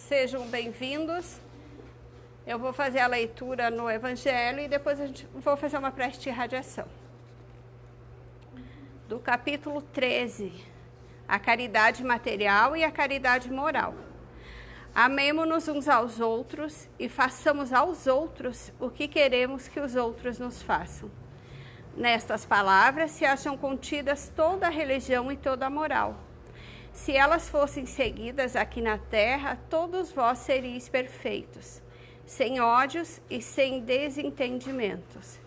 Sejam bem-vindos. Eu vou fazer a leitura no Evangelho e depois vou fazer uma prece de irradiação. Do capítulo 13, a caridade material e a caridade moral. Amemo-nos uns aos outros e façamos aos outros o que queremos que os outros nos façam. Nestas palavras se acham contidas toda a religião e toda a moral. Se elas fossem seguidas aqui na terra, todos vós seríeis perfeitos, sem ódios e sem desentendimentos.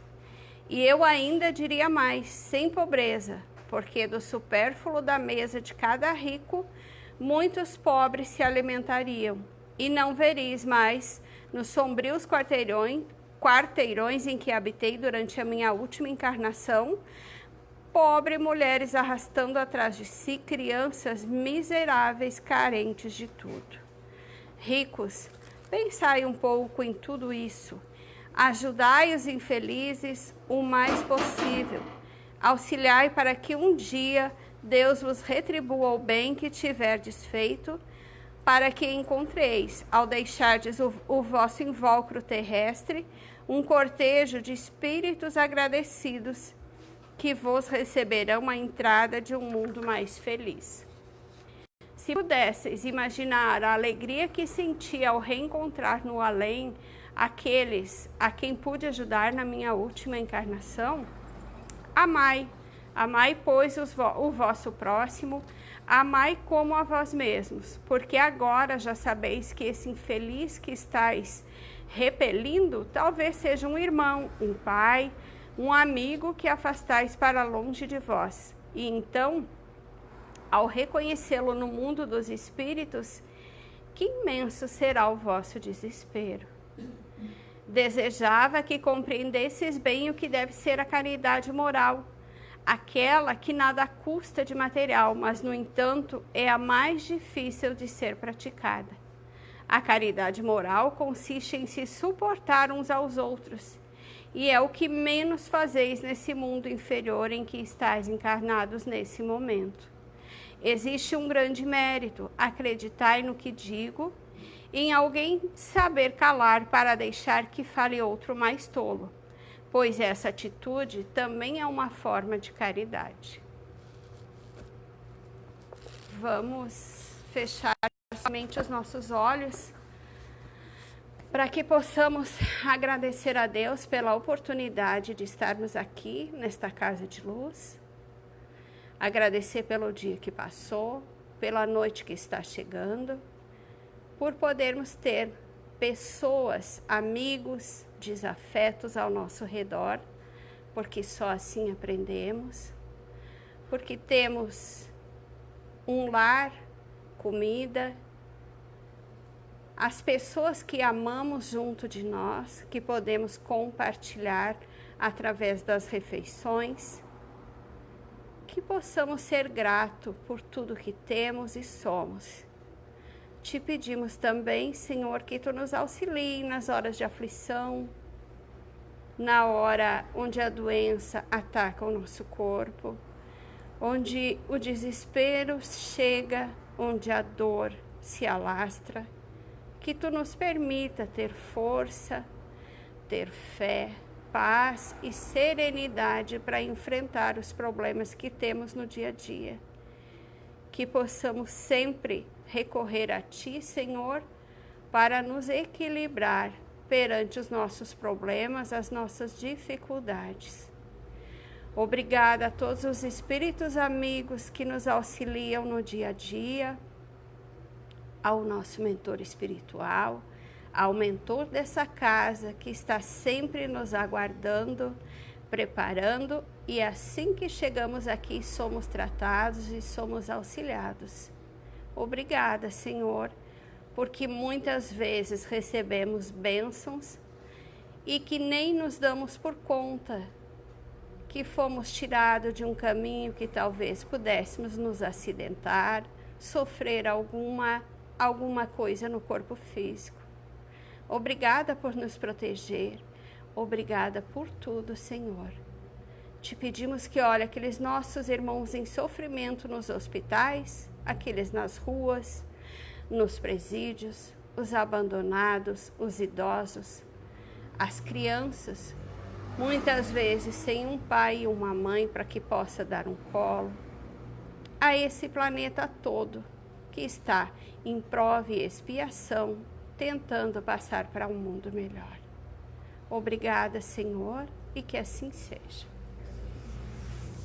E eu ainda diria mais, sem pobreza, porque do supérfluo da mesa de cada rico, muitos pobres se alimentariam, e não vereis mais, nos sombrios quarteirões em que habitei durante a minha última encarnação, pobres mulheres arrastando atrás de si crianças miseráveis, carentes de tudo. Ricos, pensai um pouco em tudo isso. Ajudai os infelizes o mais possível. Auxiliai para que um dia Deus vos retribua o bem que tiverdes feito, para que encontreis, ao deixardes o vosso invólucro terrestre, um cortejo de espíritos agradecidos, que vos receberão a entrada de um mundo mais feliz. Se pudesseis imaginar a alegria que senti ao reencontrar no além aqueles a quem pude ajudar na minha última encarnação, amai, pois, o vosso próximo, amai como a vós mesmos, porque agora já sabeis que esse infeliz que estáis repelindo talvez seja um irmão, um pai, um amigo que afastais para longe de vós. E então, ao reconhecê-lo no mundo dos espíritos, que imenso será o vosso desespero. Desejava que compreendesseis bem o que deve ser a caridade moral, aquela que nada custa de material, mas, no entanto, é a mais difícil de ser praticada. A caridade moral consiste em se suportar uns aos outros, e é o que menos fazeis nesse mundo inferior em que estáis encarnados nesse momento. Existe um grande mérito, acreditai no que digo, em alguém saber calar para deixar que fale outro mais tolo, pois essa atitude também é uma forma de caridade. Vamos fechar somente os nossos olhos, para que possamos agradecer a Deus pela oportunidade de estarmos aqui nesta casa de luz, agradecer pelo dia que passou, pela noite que está chegando, por podermos ter pessoas, amigos, desafetos ao nosso redor, porque só assim aprendemos, porque temos um lar, comida, as pessoas que amamos junto de nós, que podemos compartilhar através das refeições, que possamos ser gratos por tudo que temos e somos. Te pedimos também, Senhor, que Tu nos auxilie nas horas de aflição, na hora onde a doença ataca o nosso corpo, onde o desespero chega, onde a dor se alastra, que Tu nos permita ter força, ter fé, paz e serenidade para enfrentar os problemas que temos no dia a dia. Que possamos sempre recorrer a Ti, Senhor, para nos equilibrar perante os nossos problemas, as nossas dificuldades. Obrigada a todos os espíritos amigos que nos auxiliam no dia a dia, ao nosso mentor espiritual, ao mentor dessa casa que está sempre nos aguardando, preparando, e assim que chegamos aqui somos tratados e somos auxiliados. Obrigada, Senhor, porque muitas vezes recebemos bênçãos e que nem nos damos por conta que fomos tirados de um caminho que talvez pudéssemos nos acidentar, sofrer alguma coisa no corpo físico. Obrigada por nos proteger, obrigada por tudo, Senhor. Te pedimos que olhe aqueles nossos irmãos em sofrimento nos hospitais, aqueles nas ruas, nos presídios, os abandonados, os idosos, as crianças, muitas vezes sem um pai e uma mãe para que possa dar um colo, a esse planeta todo que está em prova e expiação, tentando passar para um mundo melhor. Obrigada, Senhor, e que assim seja.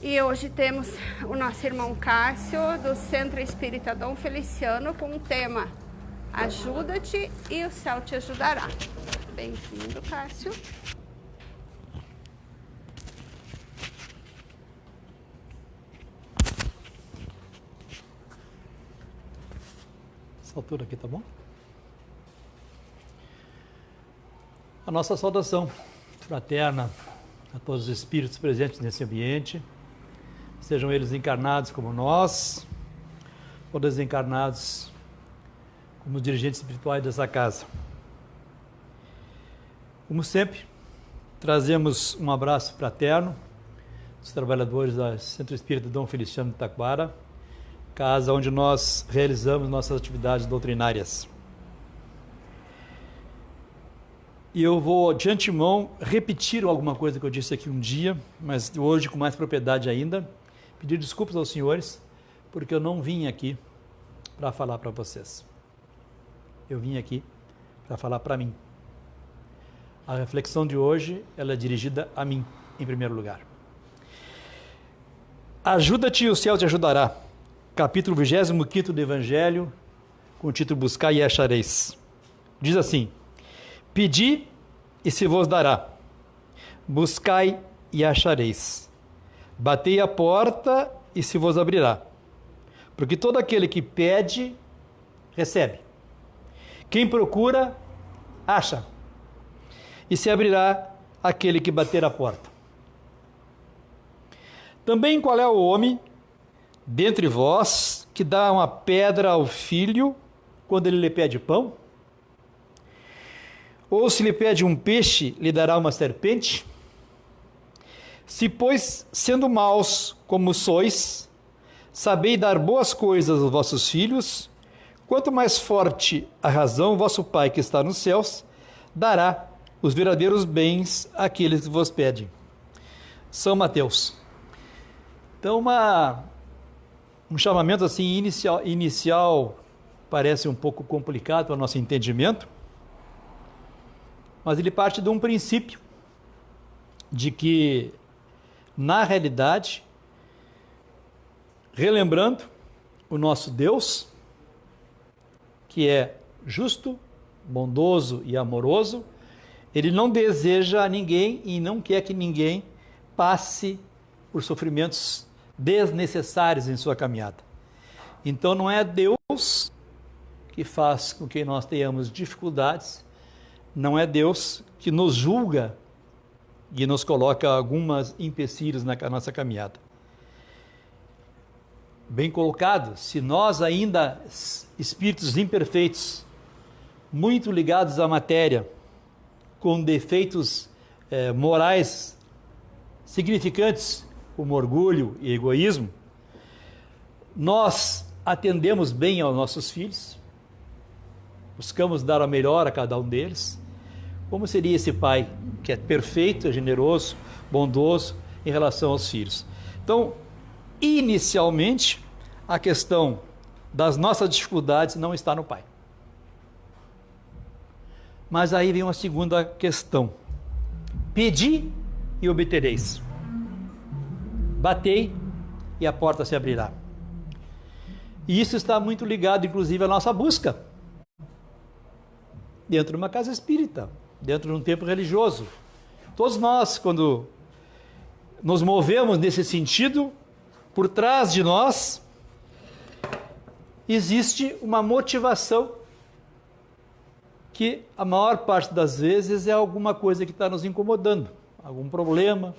E hoje temos o nosso irmão Cássio, do Centro Espírita Dom Feliciano, com o tema Ajuda-te e o céu te ajudará. Bem-vindo, Cássio. Essa altura aqui, tá bom? A nossa saudação fraterna a todos os espíritos presentes nesse ambiente, sejam eles encarnados como nós, ou desencarnados como dirigentes espirituais dessa casa. Como sempre, trazemos um abraço fraterno dos trabalhadores do Centro Espírita Dom Feliciano de Taquara, casa onde nós realizamos nossas atividades doutrinárias. E eu vou, de antemão, repetir alguma coisa que eu disse aqui um dia, mas hoje com mais propriedade ainda, pedir desculpas aos senhores, porque eu não vim aqui para falar para vocês. Eu vim aqui para falar para mim. A reflexão de hoje, ela é dirigida a mim, em primeiro lugar. Ajuda-te e o céu te ajudará. Capítulo 25º do Evangelho, com o título Buscai e achareis. Diz assim: Pedi e se vos dará, buscai e achareis, batei a porta e se vos abrirá, porque todo aquele que pede, recebe, quem procura, acha, e se abrirá aquele que bater a porta. Também qual é o homem dentre vós que dá uma pedra ao filho quando ele lhe pede pão? Ou se lhe pede um peixe, lhe dará uma serpente? Se, pois, sendo maus como sois, sabeis dar boas coisas aos vossos filhos, quanto mais forte a razão vosso Pai que está nos céus dará os verdadeiros bens àqueles que vos pedem. São Mateus. Então, um chamamento assim inicial parece um pouco complicado para o nosso entendimento, mas ele parte de um princípio de que, na realidade, relembrando o nosso Deus, que é justo, bondoso e amoroso, ele não deseja a ninguém e não quer que ninguém passe por sofrimentos desnecessários em sua caminhada. Então não é Deus que faz com que nós tenhamos dificuldades, não é Deus que nos julga e nos coloca algumas empecilhos na nossa caminhada. Bem colocado, se nós ainda, espíritos imperfeitos, muito ligados à matéria, com defeitos morais significantes, como orgulho e egoísmo, nós atendemos bem aos nossos filhos, buscamos dar o melhor a cada um deles. Como seria esse pai que é perfeito, é generoso, bondoso em relação aos filhos? Então, inicialmente, a questão das nossas dificuldades não está no pai. Mas aí vem uma segunda questão. Pedi e obtereis. Batei e a porta se abrirá. E isso está muito ligado, inclusive, à nossa busca dentro de uma casa espírita, dentro de um templo religioso. Todos nós, quando nos movemos nesse sentido, por trás de nós existe uma motivação que a maior parte das vezes é alguma coisa que está nos incomodando, algum problema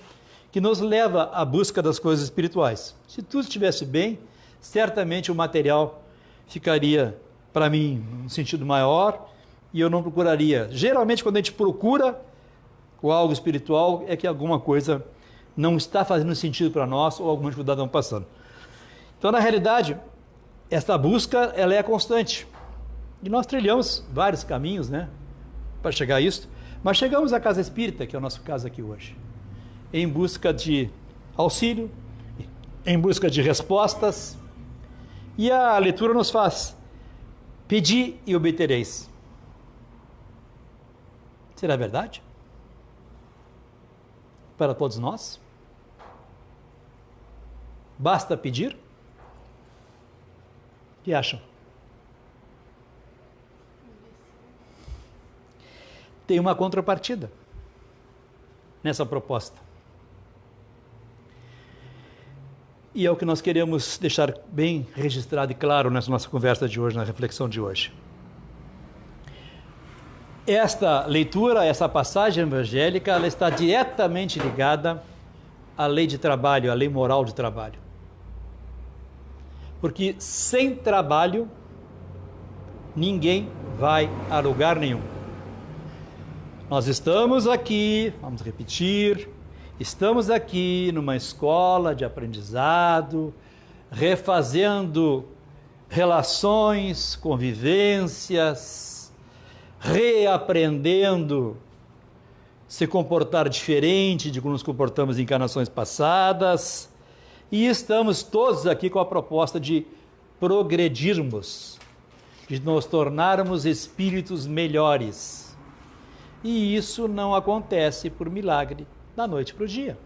que nos leva à busca das coisas espirituais. Se tudo estivesse bem, certamente o material ficaria, para mim, num sentido maior, e eu não procuraria. Geralmente, quando a gente procura o algo espiritual, é que alguma coisa não está fazendo sentido para nós ou alguma dificuldade não passando. Então, na realidade, esta busca ela é constante. E nós trilhamos vários caminhos, né, para chegar a isso, mas chegamos à Casa Espírita, que é o nosso caso aqui hoje, em busca de auxílio, em busca de respostas, e a leitura nos faz: pedi e obtereis. Será verdade? Para todos nós? Basta pedir? O que acham? Tem uma contrapartida nessa proposta. E é o que nós queremos deixar bem registrado e claro nessa nossa conversa de hoje, na reflexão de hoje. Esta leitura, essa passagem evangélica, ela está diretamente ligada à lei de trabalho, à lei moral de trabalho. Porque sem trabalho, ninguém vai a lugar nenhum. Nós estamos aqui, vamos repetir, estamos aqui numa escola de aprendizado, refazendo relações, convivências, reaprendendo se comportar diferente de como nos comportamos em encarnações passadas, e estamos todos aqui com a proposta de progredirmos, de nos tornarmos espíritos melhores. E isso não acontece por milagre da noite para o dia.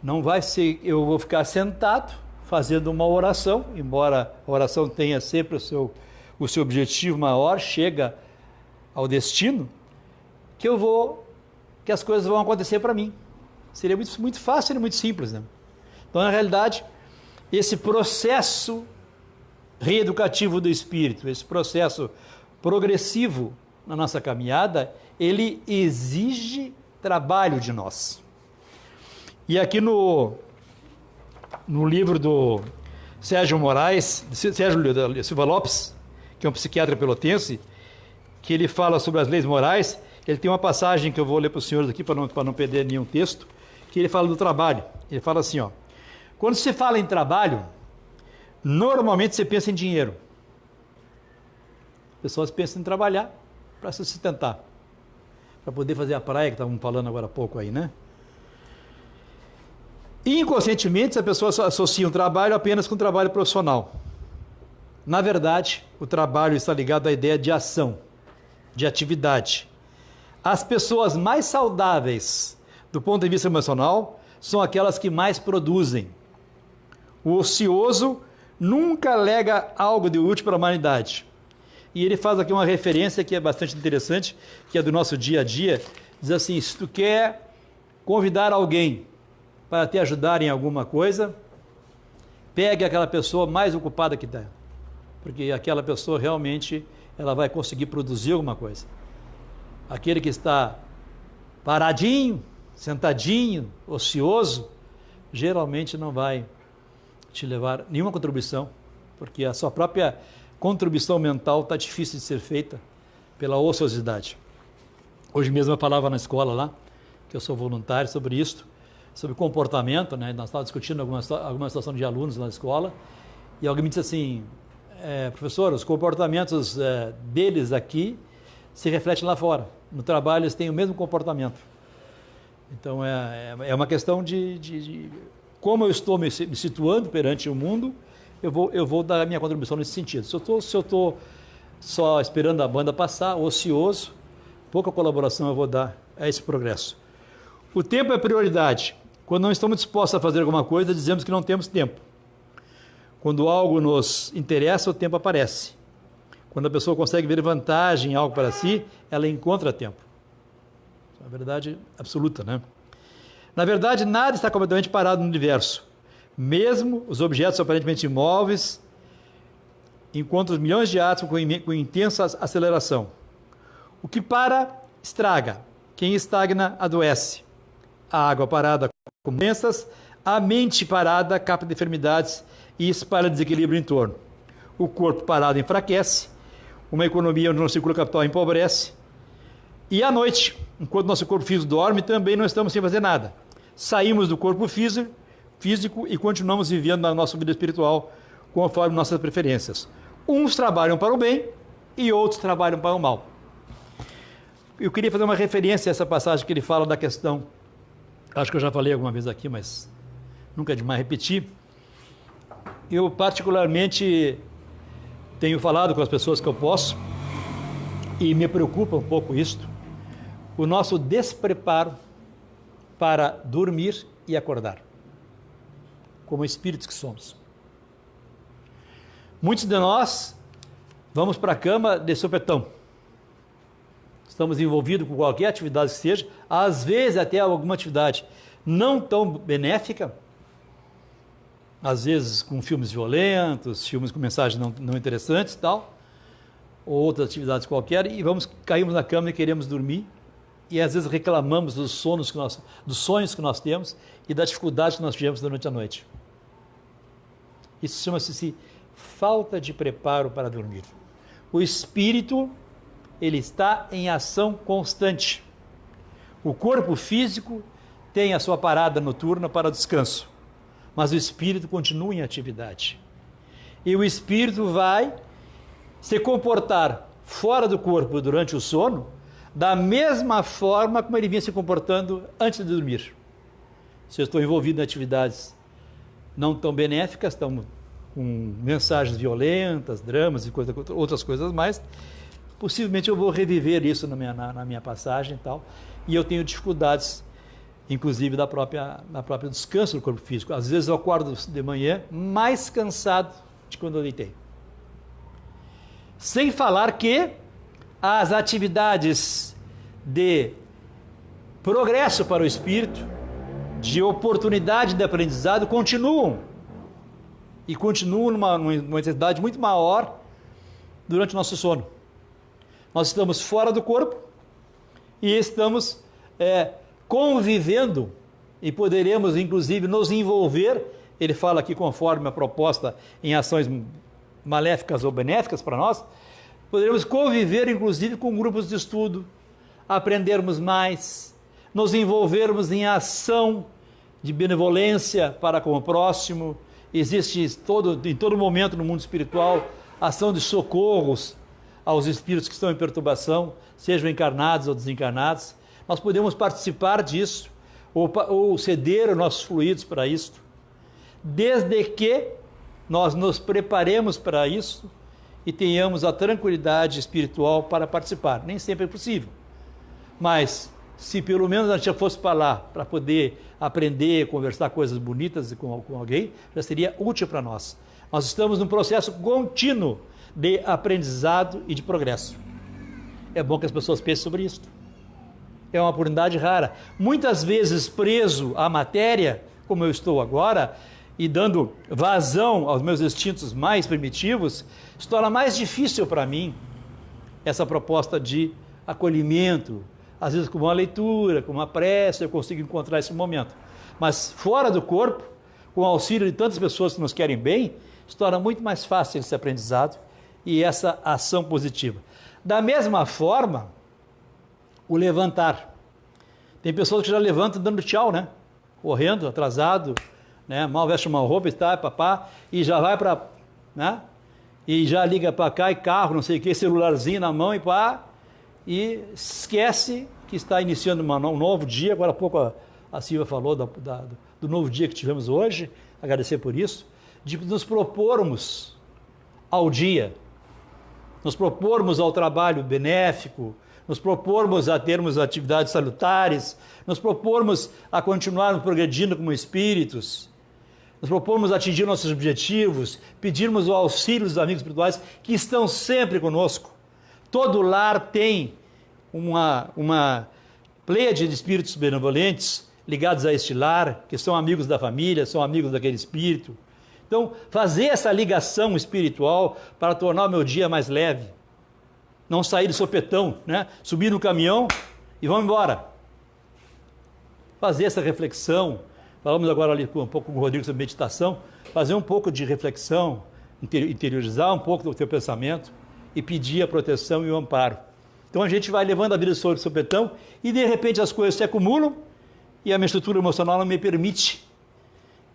Não vai ser, eu vou ficar sentado fazendo uma oração, embora a oração tenha sempre o seu objetivo maior, chega ao destino, que as coisas vão acontecer para mim. Seria muito fácil e muito simples, né? Então, na realidade, esse processo reeducativo do espírito, esse processo progressivo na nossa caminhada, ele exige trabalho de nós. E aqui no livro do Sérgio Silva Lopes, que é um psiquiatra pelotense, que ele fala sobre as leis morais, ele tem uma passagem que eu vou ler para os senhores aqui, para não perder nenhum texto, que ele fala do trabalho. Ele fala assim, ó: quando se fala em trabalho, normalmente você pensa em dinheiro. As pessoas pensam em trabalhar para se sustentar, para poder fazer a praia, que estavam falando agora há pouco aí, né? E inconscientemente, as pessoas associam o trabalho apenas com o trabalho profissional. Na verdade, o trabalho está ligado à ideia de ação, de atividade. As pessoas mais saudáveis, do ponto de vista emocional, são aquelas que mais produzem. O ocioso nunca alega algo de útil para a humanidade. E ele faz aqui uma referência que é bastante interessante, que é do nosso dia a dia. Diz assim: se tu quer convidar alguém para te ajudar em alguma coisa, pegue aquela pessoa mais ocupada que está, porque aquela pessoa realmente ela vai conseguir produzir alguma coisa. Aquele que está paradinho, sentadinho, ocioso, geralmente não vai te levar nenhuma contribuição, porque a sua própria contribuição mental está difícil de ser feita pela ociosidade. Hoje mesmo eu falava na escola lá, que eu sou voluntário, sobre isso, sobre comportamento, né? Nós estávamos discutindo alguma situação de alunos na escola, e alguém me disse assim: professor, os comportamentos deles aqui se refletem lá fora. No trabalho eles têm o mesmo comportamento. Então é uma questão de como eu estou me situando perante o mundo, eu vou dar a minha contribuição nesse sentido. Se eu estou só esperando a banda passar, ocioso, pouca colaboração eu vou dar a esse progresso. O tempo é prioridade. Quando não estamos dispostos a fazer alguma coisa, dizemos que não temos tempo. Quando algo nos interessa, o tempo aparece. Quando a pessoa consegue ver vantagem em algo para si, ela encontra tempo. É uma verdade absoluta, né? Na verdade, nada está completamente parado no universo. Mesmo os objetos aparentemente imóveis encontram milhões de átomos com intensa aceleração. O que para, estraga. Quem estagna, adoece. A água parada com doenças, a mente parada capta enfermidades e espalha desequilíbrio em torno. O corpo parado enfraquece, uma economia onde não circula capital empobrece, e à noite, enquanto nosso corpo físico dorme, também não estamos sem fazer nada. Saímos do corpo físico e continuamos vivendo na nossa vida espiritual conforme nossas preferências. Uns trabalham para o bem e outros trabalham para o mal. Eu queria fazer uma referência a essa passagem que ele fala da questão, acho que eu já falei alguma vez aqui, mas nunca é demais repetir. Eu particularmente tenho falado com as pessoas que eu posso e me preocupa um pouco isto, o nosso despreparo para dormir e acordar, como espíritos que somos. Muitos de nós vamos para a cama de sopetão. Estamos envolvidos com qualquer atividade que seja, às vezes até alguma atividade não tão benéfica, às vezes com filmes violentos, filmes com mensagens não interessantes e tal, ou outras atividades qualquer, e caímos na cama e queremos dormir, e às vezes reclamamos dos sonhos que nós temos e da dificuldade que nós tivemos durante a noite. Isso chama-se falta de preparo para dormir. O espírito, ele está em ação constante. O corpo físico tem a sua parada noturna para descanso, mas o espírito continua em atividade. E o espírito vai se comportar fora do corpo durante o sono da mesma forma como ele vinha se comportando antes de dormir. Se eu estou envolvido em atividades não tão benéficas, estão com mensagens violentas, dramas e outras coisas mais, possivelmente eu vou reviver isso na minha passagem e tal, e eu tenho dificuldades, inclusive na própria descanso do corpo físico. Às vezes eu acordo de manhã mais cansado de quando eu deitei. Sem falar que as atividades de progresso para o espírito, de oportunidade de aprendizado, continuam. E continuam numa intensidade muito maior durante o nosso sono. Nós estamos fora do corpo e estamos convivendo e poderemos inclusive nos envolver, ele fala aqui conforme a proposta, em ações maléficas ou benéficas para nós, poderemos conviver inclusive com grupos de estudo, aprendermos mais, nos envolvermos em ação de benevolência para com o próximo. Existe em todo momento no mundo espiritual ação de socorros aos espíritos que estão em perturbação, sejam encarnados ou desencarnados. Nós podemos participar disso ou ceder os nossos fluidos para isso, desde que nós nos preparemos para isso e tenhamos a tranquilidade espiritual para participar. Nem sempre é possível, mas se pelo menos a gente já fosse para lá para poder aprender, conversar coisas bonitas com alguém, já seria útil para nós. Nós estamos num processo contínuo de aprendizado e de progresso. É bom que as pessoas pensem sobre isso. É uma oportunidade rara. Muitas vezes preso à matéria, como eu estou agora, e dando vazão aos meus instintos mais primitivos, se torna mais difícil para mim essa proposta de acolhimento. Às vezes com uma leitura, com uma prece, eu consigo encontrar esse momento. Mas fora do corpo, com o auxílio de tantas pessoas que nos querem bem, se torna muito mais fácil esse aprendizado e essa ação positiva. Da mesma forma, o levantar. Tem pessoas que já levantam dando tchau, né? Correndo, atrasado, né? Mal veste uma roupa e tá, papá, e já vai para, né? E já liga para cá e carro, não sei o que, celularzinho na mão e pá, e esquece que está iniciando um novo dia. Agora há pouco a Silvia falou do novo dia que tivemos hoje, agradecer por isso, de nos propormos ao dia, nos propormos ao trabalho benéfico, nos propormos a termos atividades salutares, nos propormos a continuarmos progredindo como espíritos, nos propormos a atingir nossos objetivos, pedirmos o auxílio dos amigos espirituais que estão sempre conosco. Todo lar tem uma pleiade de espíritos benevolentes ligados a este lar, que são amigos da família, são amigos daquele espírito. Então, fazer essa ligação espiritual para tornar o meu dia mais leve. Não sair de sopetão, né? Subir no caminhão e vamos embora. Fazer essa reflexão. Falamos agora ali um pouco com o Rodrigo sobre meditação. Fazer um pouco de reflexão, interiorizar um pouco do teu pensamento e pedir a proteção e o amparo. Então a gente vai levando a vida sobre o sopetão e de repente as coisas se acumulam e a minha estrutura emocional não me permite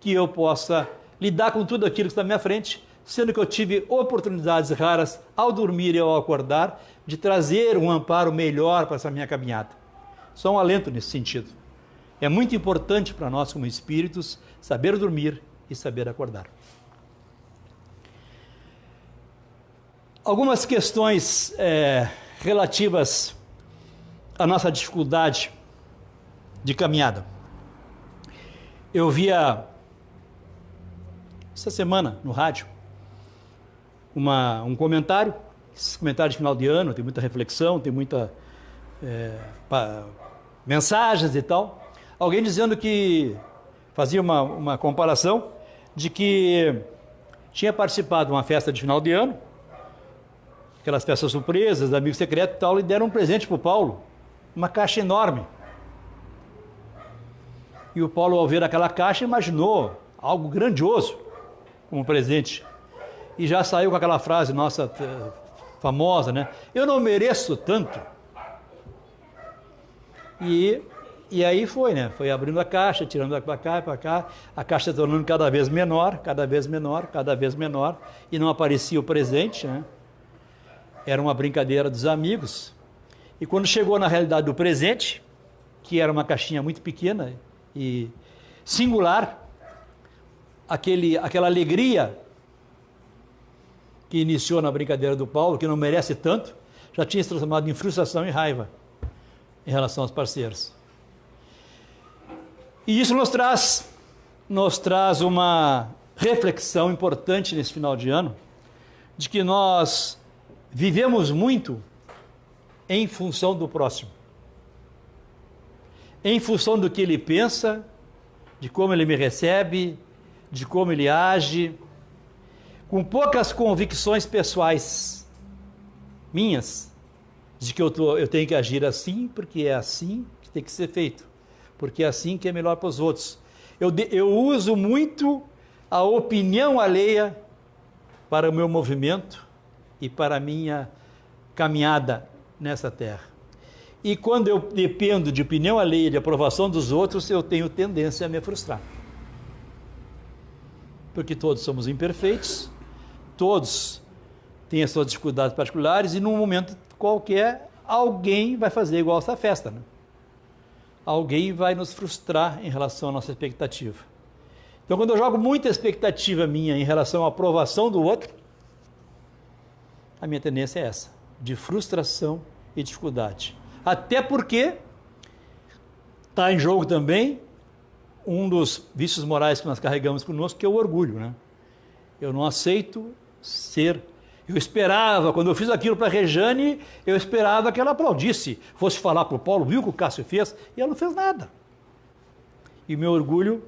que eu possa lidar com tudo aquilo que está à minha frente sendo que eu tive oportunidades raras ao dormir e ao acordar de trazer um amparo melhor para essa minha caminhada. Só um alento nesse sentido. É muito importante para nós como espíritos saber dormir e saber acordar. Algumas questões relativas à nossa dificuldade de caminhada. Eu via essa semana no rádio um comentário, esse comentário de final de ano, tem muita reflexão, tem muita mensagens e tal. Alguém dizendo que fazia uma comparação de que tinha participado de uma festa de final de ano, aquelas festas surpresas, amigo secreto e tal, e deram um presente para o Paulo, uma caixa enorme. E o Paulo, ao ver aquela caixa, imaginou algo grandioso como presente. E já saiu com aquela frase nossa famosa, né? Eu não mereço tanto. E aí foi, né? Foi abrindo a caixa, tirando para cá e para cá, a caixa se tornando cada vez menor, cada vez menor, cada vez menor, e não aparecia o presente, né? Era uma brincadeira dos amigos. E quando chegou na realidade do presente, que era uma caixinha muito pequena e singular, aquela alegria que iniciou na brincadeira do Paulo, que não merece tanto, já tinha se transformado em frustração e raiva em relação aos parceiros. E isso nos traz uma reflexão importante nesse final de ano, de que nós vivemos muito em função do próximo, em função do que ele pensa, de como ele me recebe, de como ele age, com poucas convicções pessoais minhas, de que eu tenho que agir assim, porque é assim que tem que ser feito, porque é assim que é melhor para os outros. Eu uso muito a opinião alheia para o meu movimento e para a minha caminhada nessa terra. E quando eu dependo de opinião alheia, de aprovação dos outros, eu tenho tendência a me frustrar. Porque todos somos imperfeitos, todos têm as suas dificuldades particulares e num momento qualquer, alguém vai fazer igual essa festa, né? Alguém vai nos frustrar em relação à nossa expectativa. Então, quando eu jogo muita expectativa minha em relação à aprovação do outro, a minha tendência é essa, de frustração e dificuldade. Até porque está em jogo também um dos vícios morais que nós carregamos conosco, que é o orgulho, né? Eu não aceito ser... Eu esperava, quando eu fiz aquilo para a Rejane, eu esperava que ela aplaudisse, fosse falar para o Paulo, viu o que o Cássio fez? E ela não fez nada. E o meu orgulho,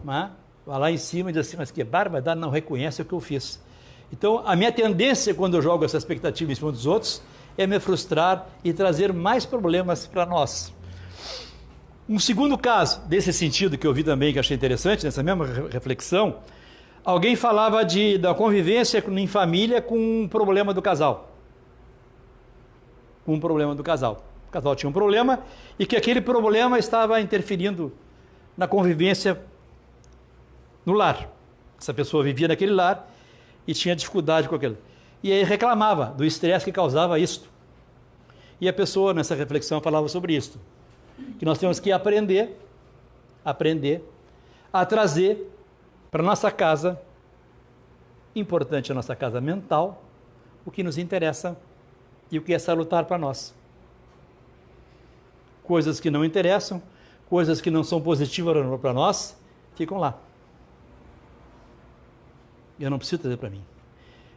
né, vai lá em cima e diz assim, mas que barbaridade, não reconhece o que eu fiz. Então, a minha tendência, quando eu jogo essa expectativa em cima dos outros, é me frustrar e trazer mais problemas para nós. Um segundo caso, desse sentido, que eu vi também, que achei interessante, nessa mesma reflexão, alguém falava da convivência em família com um problema do casal. Com um problema do casal. O casal tinha um problema e que aquele problema estava interferindo na convivência no lar. Essa pessoa vivia naquele lar e tinha dificuldade com aquilo. E aí reclamava do estresse que causava isto. E a pessoa, nessa reflexão, falava sobre isto. Que nós temos que aprender a trazer para a nossa casa, importante a nossa casa mental, o que nos interessa e o que é salutar para nós. Coisas que não interessam, coisas que não são positivas para nós, ficam lá. Eu não preciso trazer para mim.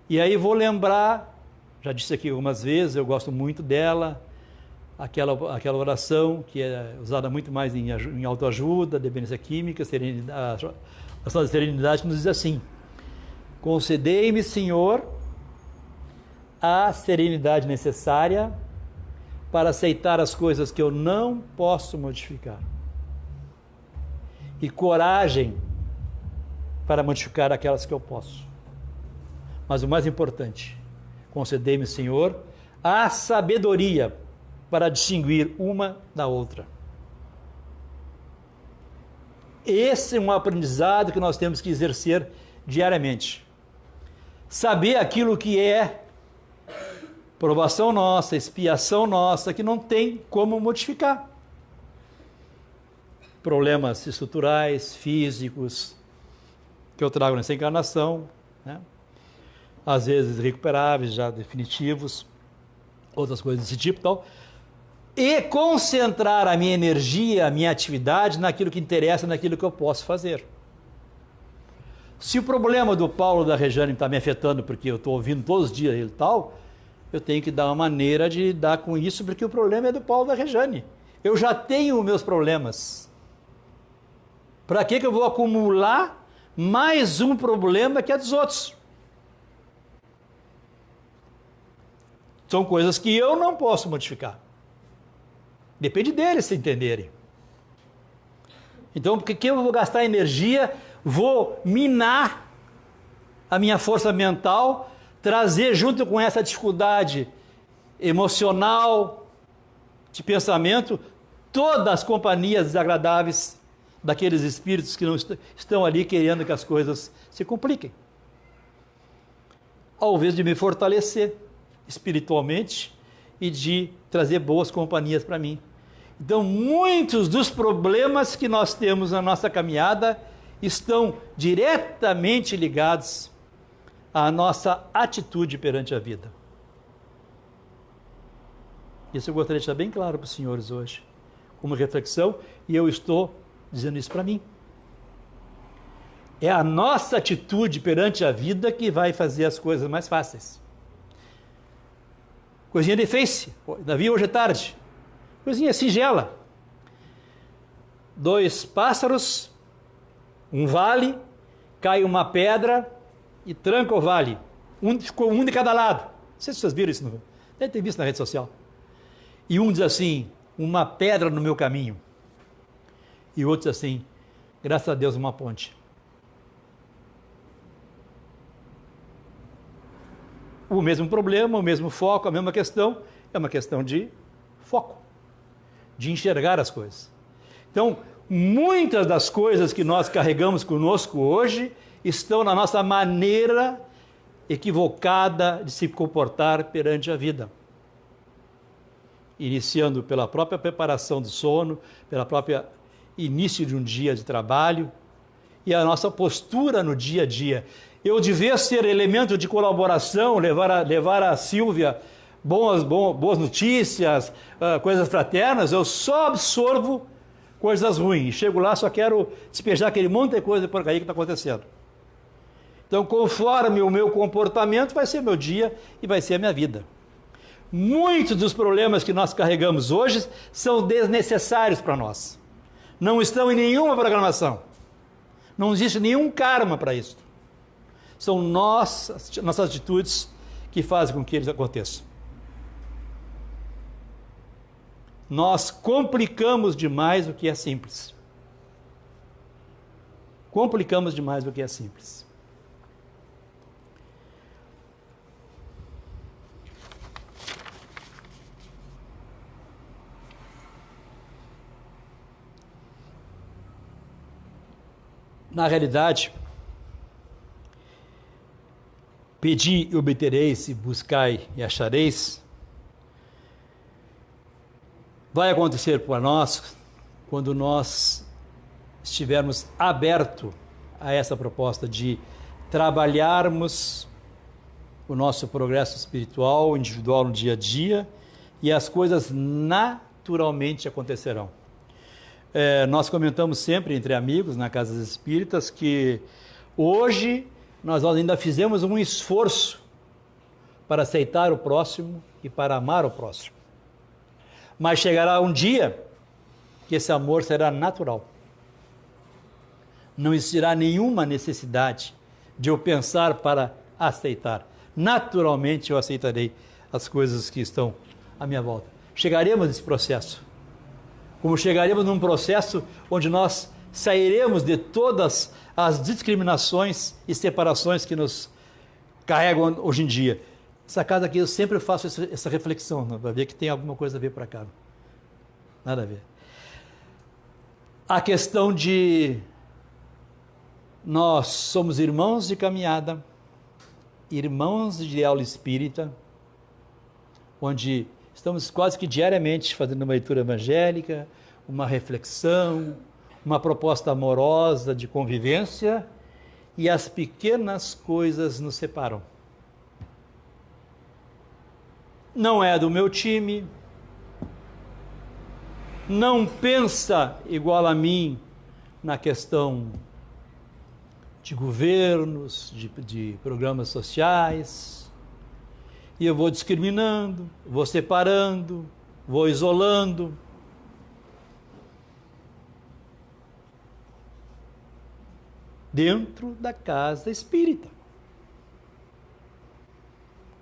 E aí vou lembrar, já disse aqui algumas vezes, eu gosto muito dela, aquela oração que é usada muito mais em autoajuda, dependência química, serenidade, a oração da serenidade, que nos diz assim: concedei-me, Senhor, a serenidade necessária para aceitar as coisas que eu não posso modificar e coragem para modificar aquelas que eu posso. Mas o mais importante, concedei-me, Senhor, a sabedoria para distinguir uma da outra. Esse é um aprendizado que nós temos que exercer diariamente. saber aquilo que é provação nossa, expiação nossa, que não tem como modificar. Problemas estruturais, físicos, que eu trago nessa encarnação, né? Às vezes recuperáveis, já definitivos, outras coisas desse tipo e tal, e concentrar a minha energia, a minha atividade naquilo que interessa, naquilo que eu posso fazer. Se o problema do Paulo da Rejane está me afetando, porque eu estou ouvindo todos os dias ele tal, eu tenho que dar uma maneira de lidar com isso, porque o problema é do Paulo da Rejane. Eu já tenho meus problemas. Para que eu vou acumular mais um problema que é dos outros? São coisas que eu não posso modificar. Depende deles se entenderem. Então, por que eu vou gastar energia, vou minar a minha força mental, trazer junto com essa dificuldade emocional, de pensamento, todas as companhias desagradáveis daqueles espíritos que não estão ali querendo que as coisas se compliquem? Ao invés de me fortalecer espiritualmente e de trazer boas companhias para mim. Então, muitos dos problemas que nós temos na nossa caminhada estão diretamente ligados à nossa atitude perante a vida. Isso eu gostaria de deixar bem claro para os senhores hoje, como reflexão, e eu estou dizendo isso para mim. É a nossa atitude perante a vida que vai fazer as coisas mais fáceis. Coisinha de face, Davi, hoje é tarde. Coisinha singela. 2 pássaros, um vale, cai uma pedra e tranca o vale. Ficou um de cada lado. Não sei se vocês viram isso, deve ter visto na rede social. E um diz assim, uma pedra no meu caminho. E o outro diz assim, graças a Deus, uma ponte. O mesmo problema, o mesmo foco, a mesma questão, é uma questão de foco, de enxergar as coisas. Então, muitas das coisas que nós carregamos conosco hoje estão na nossa maneira equivocada de se comportar perante a vida. Iniciando pela própria preparação do sono, pela própria início de um dia de trabalho e a nossa postura no dia a dia. Eu devia ser elemento de colaboração, levar a Silvia boas notícias, coisas fraternas. Eu só absorvo coisas ruins. Chego lá, só quero despejar aquele monte de coisa de porcaria que está acontecendo. Então, conforme o meu comportamento, vai ser meu dia e vai ser a minha vida. Muitos dos problemas que nós carregamos hoje são desnecessários para nós. Não estão em nenhuma programação. Não existe nenhum karma para isso. São nossas atitudes que fazem com que eles aconteçam. Nós complicamos demais o que é simples. Complicamos demais o que é simples. Na realidade, pedi e obtereis, e buscai e achareis, vai acontecer para nós quando nós estivermos abertos a essa proposta de trabalharmos o nosso progresso espiritual, individual no dia a dia, e as coisas naturalmente acontecerão. Nós comentamos sempre entre amigos na Casa das Espíritas que hoje nós ainda fizemos um esforço para aceitar o próximo e para amar o próximo. Mas chegará um dia que esse amor será natural. Não existirá nenhuma necessidade de eu pensar para aceitar. Naturalmente eu aceitarei as coisas que estão à minha volta. Chegaremos nesse processo. Como chegaremos num processo onde nós sairemos de todas as discriminações e separações que nos carregam hoje em dia. Essa casa aqui eu sempre faço essa reflexão, para ver que tem alguma coisa a ver para cá. Nada a ver. A questão de nós somos irmãos de caminhada, irmãos de aula espírita, onde estamos quase que diariamente fazendo uma leitura evangélica, uma reflexão, uma proposta amorosa de convivência, e as pequenas coisas nos separam. Não é do meu time, não pensa igual a mim na questão de governos, de programas sociais, e eu vou discriminando, vou separando, vou isolando. Dentro da casa espírita.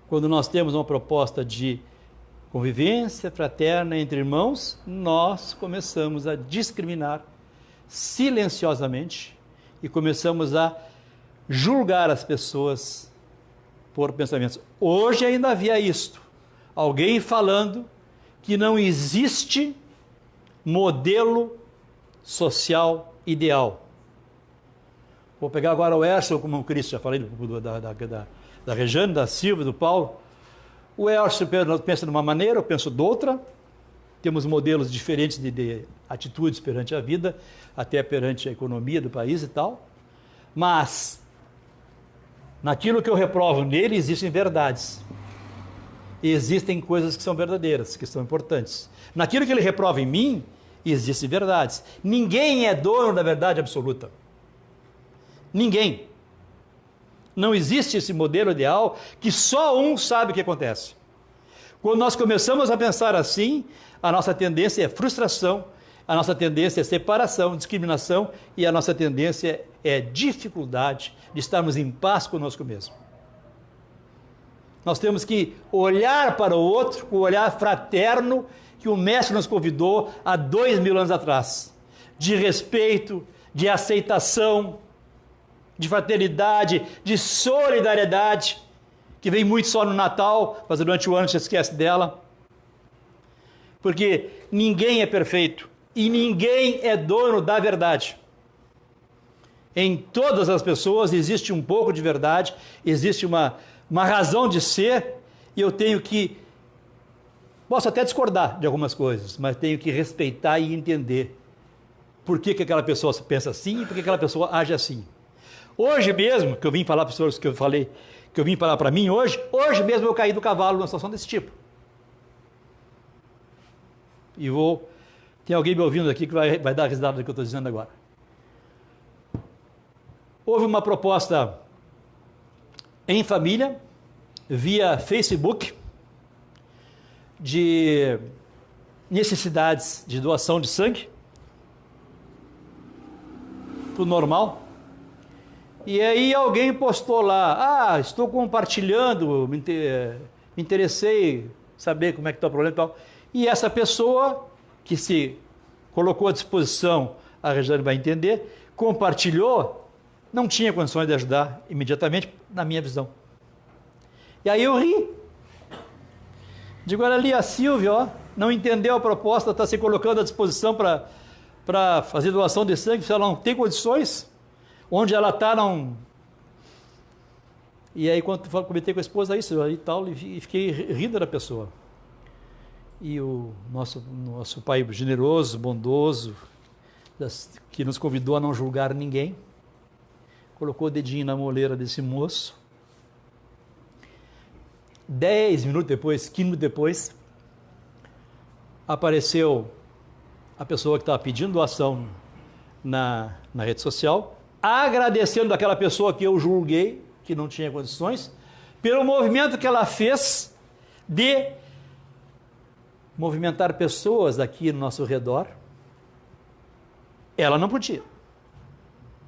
Quando nós temos uma proposta de convivência fraterna entre irmãos, nós começamos a discriminar silenciosamente e começamos a julgar as pessoas por pensamentos. Hoje ainda havia isto, alguém falando que não existe modelo social ideal. Vou pegar agora o Erson como o Cristo, já falei da Rejane, da Silvia, do Paulo. O Erson pensa de uma maneira, eu penso de outra. Temos modelos diferentes de atitudes perante a vida, até perante a economia do país e tal. Mas, naquilo que eu reprovo nele, existem verdades. E existem coisas que são verdadeiras, que são importantes. Naquilo que ele reprova em mim, existem verdades. Ninguém é dono da verdade absoluta. Ninguém. Não existe esse modelo ideal que só um sabe o que acontece. Quando nós começamos a pensar assim, a nossa tendência é frustração, a nossa tendência é separação, discriminação, e a nossa tendência é dificuldade de estarmos em paz conosco mesmo. Nós temos que olhar para o outro com o olhar fraterno que o Mestre nos convidou há 2000 anos atrás, de respeito, de aceitação, de fraternidade, de solidariedade, que vem muito só no Natal, mas durante o ano você esquece dela. Porque ninguém é perfeito e ninguém é dono da verdade. Em todas as pessoas existe um pouco de verdade, existe uma razão de ser, e eu tenho que, posso até discordar de algumas coisas, mas tenho que respeitar e entender por que aquela pessoa pensa assim e por que aquela pessoa age assim. Hoje mesmo, que eu vim falar para os senhores, que eu falei, que eu vim falar para mim hoje mesmo eu caí do cavalo numa situação desse tipo. E tem alguém me ouvindo aqui que vai dar risada do que eu estou dizendo agora. Houve uma proposta em família, via Facebook, de necessidades de doação de sangue, para o normal. E aí alguém postou lá, estou compartilhando, me interessei saber como é que está o problema e tal. E essa pessoa que se colocou à disposição, a Rejane vai entender, compartilhou, não tinha condições de ajudar imediatamente, na minha visão. E aí eu ri. Digo, olha ali a Silvia, não entendeu a proposta, está se colocando à disposição para fazer doação de sangue, se ela não tem condições. Onde ela está, não... E aí, quando eu comentei com a esposa isso e tal, e fiquei rindo da pessoa. E o nosso Pai generoso, bondoso, que nos convidou a não julgar ninguém, colocou o dedinho na moleira desse moço. 10 minutos depois, 15 minutos depois, apareceu a pessoa que estava pedindo doação na rede social, agradecendo aquela pessoa que eu julguei, que não tinha condições, pelo movimento que ela fez de movimentar pessoas aqui no nosso redor. Ela não podia,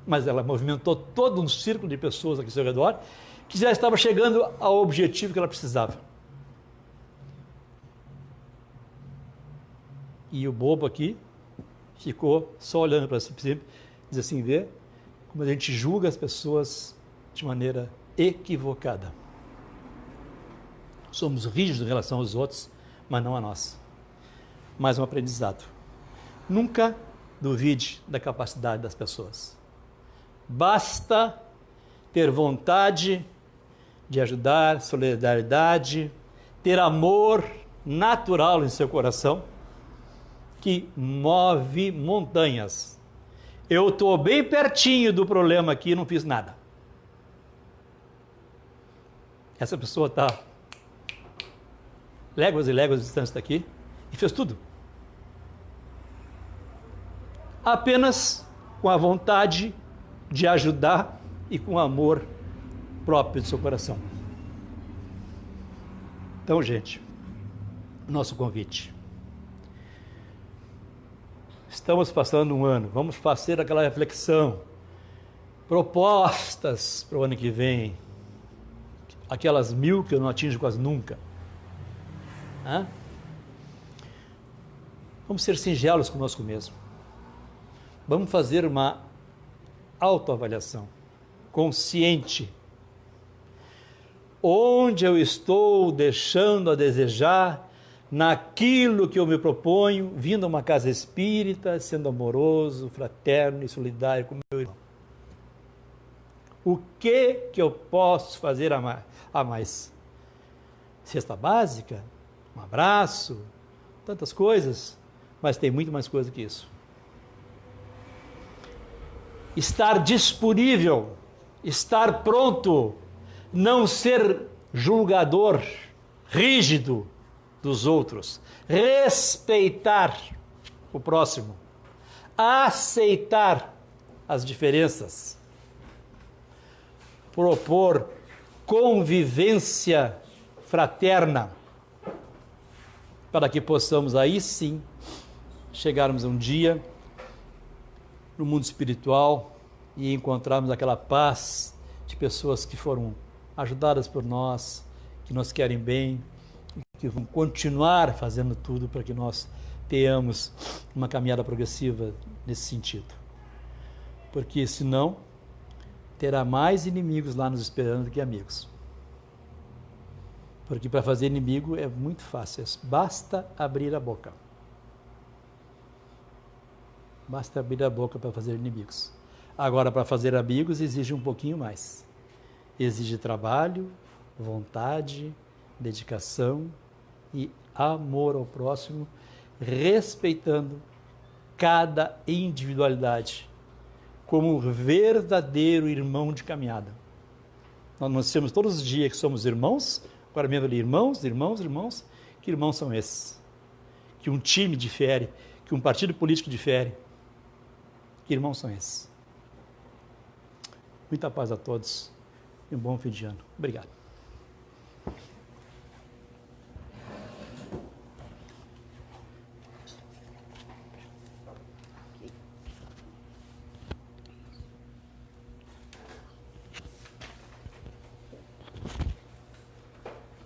mas ela movimentou todo um círculo de pessoas aqui ao seu redor, que já estava chegando ao objetivo que ela precisava. E o bobo aqui ficou só olhando para si, diz assim, vê como a gente julga as pessoas de maneira equivocada. Somos rígidos em relação aos outros, mas não a nós. Mais um aprendizado. Nunca duvide da capacidade das pessoas. Basta ter vontade de ajudar, solidariedade, ter amor natural em seu coração, que move montanhas. Eu estou bem pertinho do problema aqui e não fiz nada. Essa pessoa está léguas e léguas de distância daqui e fez tudo. Apenas com a vontade de ajudar e com o amor próprio do seu coração. Então, gente, nosso convite. Estamos passando um ano, vamos fazer aquela reflexão, propostas para o ano que vem, aquelas 1000 que eu não atingo quase nunca. Vamos ser singelos conosco mesmo. Vamos fazer uma autoavaliação consciente. Onde eu estou deixando a desejar naquilo que eu me proponho, vindo a uma casa espírita, sendo amoroso, fraterno e solidário com meu irmão? O que eu posso fazer a mais? Cesta básica, um abraço, tantas coisas, mas tem muito mais coisa que isso. Estar disponível, estar pronto, não ser julgador, rígido dos outros, respeitar o próximo, aceitar as diferenças, propor convivência fraterna, para que possamos aí sim chegarmos um dia no mundo espiritual e encontrarmos aquela paz de pessoas que foram ajudadas por nós, que nos querem bem, que vão continuar fazendo tudo para que nós tenhamos uma caminhada progressiva nesse sentido. Porque senão terá mais inimigos lá nos esperando do que amigos. Porque para fazer inimigo é muito fácil, basta abrir a boca. Basta abrir a boca para fazer inimigos. Agora, para fazer amigos, exige um pouquinho mais. Exige trabalho, vontade, dedicação e amor ao próximo, respeitando cada individualidade como um verdadeiro irmão de caminhada. Nós temos todos os dias que somos irmãos, agora mesmo ali, irmãos, que irmãos são esses? Que um time difere, que um partido político difere, que irmãos são esses? Muita paz a todos e um bom fim de ano. Obrigado.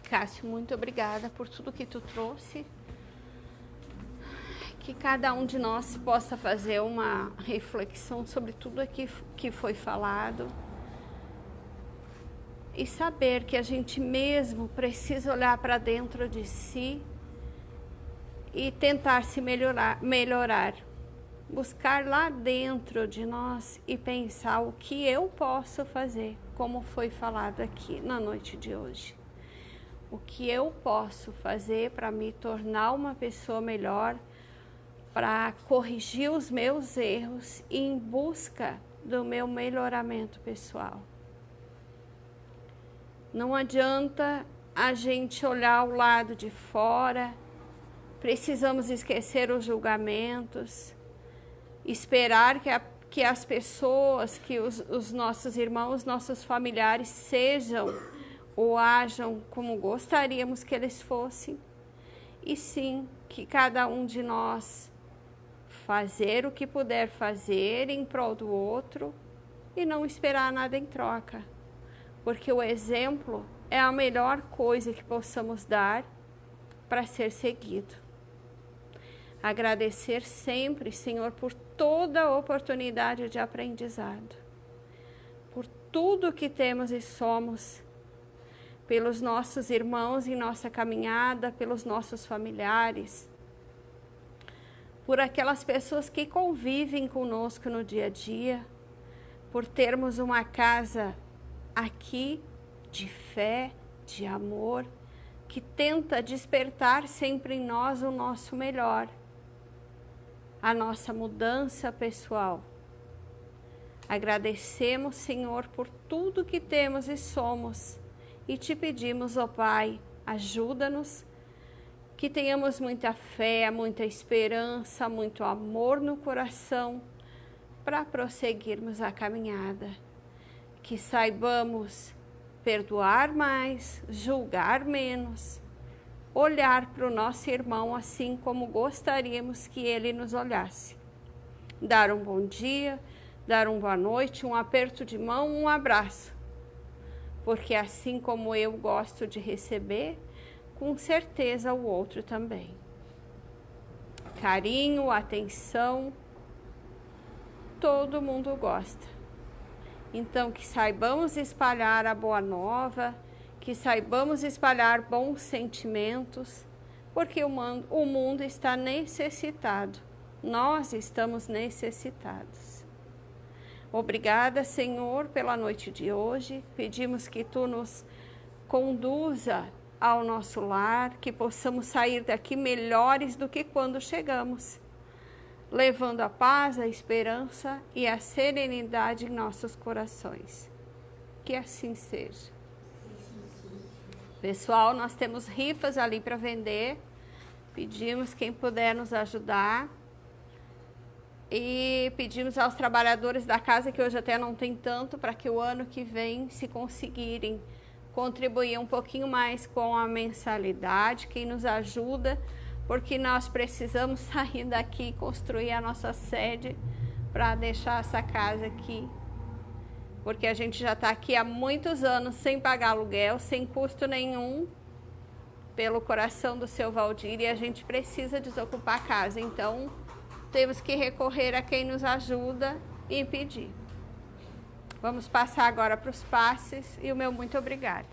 Cássio, muito obrigada por tudo que tu trouxe. Que cada um de nós possa fazer uma reflexão sobre tudo aqui que foi falado e saber que a gente mesmo precisa olhar para dentro de si e tentar se melhorar, buscar lá dentro de nós e pensar o que eu posso fazer, como foi falado aqui na noite de hoje. O que eu posso fazer para me tornar uma pessoa melhor, para corrigir os meus erros e em busca do meu melhoramento pessoal. Não adianta a gente olhar o lado de fora, precisamos esquecer os julgamentos, esperar que as pessoas, que os nossos irmãos, nossos familiares sejam ou ajam como gostaríamos que eles fossem, e sim que cada um de nós fazer o que puder fazer em prol do outro e não esperar nada em troca, porque o exemplo é a melhor coisa que possamos dar para ser seguido. Agradecer sempre, Senhor, por toda a oportunidade de aprendizado, por tudo que temos e somos, pelos nossos irmãos em nossa caminhada, pelos nossos familiares, por aquelas pessoas que convivem conosco no dia a dia, por termos uma casa aqui de fé, de amor, que tenta despertar sempre em nós o nosso melhor, a nossa mudança pessoal. Agradecemos, Senhor, por tudo que temos e somos, e te pedimos, ó Pai, ajuda-nos, que tenhamos muita fé, muita esperança, muito amor no coração, para prosseguirmos a caminhada. Que saibamos perdoar mais, julgar menos, olhar para o nosso irmão assim como gostaríamos que ele nos olhasse. Dar um bom dia, dar uma boa noite, um aperto de mão, um abraço. Porque assim como eu gosto de receber, com certeza o outro também. Carinho, atenção, todo mundo gosta. Então, que saibamos espalhar a boa nova, que saibamos espalhar bons sentimentos, porque o mundo está necessitado. Nós estamos necessitados. Obrigada, Senhor, pela noite de hoje. Pedimos que Tu nos conduza ao nosso lar, que possamos sair daqui melhores do que quando chegamos, levando a paz, a esperança e a serenidade em nossos corações. Que assim seja. Pessoal, nós temos rifas ali para vender. Pedimos quem puder nos ajudar. E pedimos aos trabalhadores da casa, que hoje até não tem tanto, para que o ano que vem, se conseguirem contribuir um pouquinho mais com a mensalidade, quem nos ajuda, porque nós precisamos sair daqui e construir a nossa sede para deixar essa casa aqui. Porque a gente já está aqui há muitos anos sem pagar aluguel, sem custo nenhum, pelo coração do seu Valdir, e a gente precisa desocupar a casa. Então, temos que recorrer a quem nos ajuda e pedir. Vamos passar agora para os passes e o meu muito obrigada.